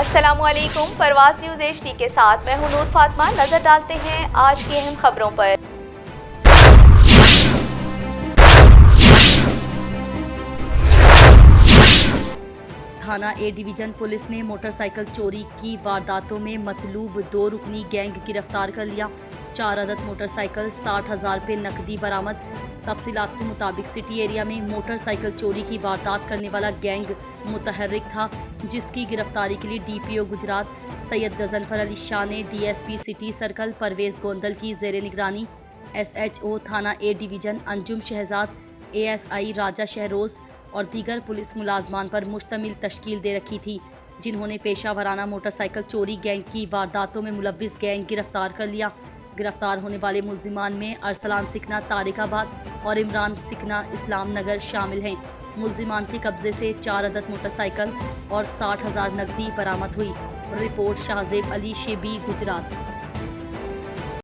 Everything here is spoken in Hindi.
अस्सलामुअलैकुम। परवाज़ न्यूज़ HD के साथ मैं हूं नूर फातिमा। नज़र डालते हैं आज की अहम खबरों पर। थाना ए डिवीजन पुलिस ने मोटरसाइकिल चोरी की वारदातों में मतलूब 2 रुकनी गैंग गिरफ्तार कर लिया। 4 अदद मोटरसाइकिल, 60,000 रुपये नकदी बरामद। तफसीलात के मुताबिक सिटी एरिया में मोटरसाइकिल चोरी की वारदात करने वाला गैंग मुतहर्रिक था, जिसकी गिरफ्तारी के लिए DPO गुजरात सैयद गजनफर अली शाह ने DSP city circle Parvez Gondal की जेर निगरानी SHO थाना A division Anjum Shahzad, ASI Raja Shahroz और दीगर पुलिस मुलाजमान पर मुश्तमिल तश्कील दे रखी थी, जिन्होंने पेशा वराना मोटरसाइकिल चोरी गैंग की वारदातों में मुलव्विस गैंग गिरफ्तार कर लिया। गिरफ्तार होने वाले मुल्जिमान में अरसलान सिकना तारिकाबाद और इमरान सिकना इस्लाम नगर शामिल हैं। मुल्जिमान के कब्जे से 4 अदद मोटरसाइकिल और 60,000 नकदी बरामद हुई। रिपोर्ट शाहजेब अली शेबी, गुजरात।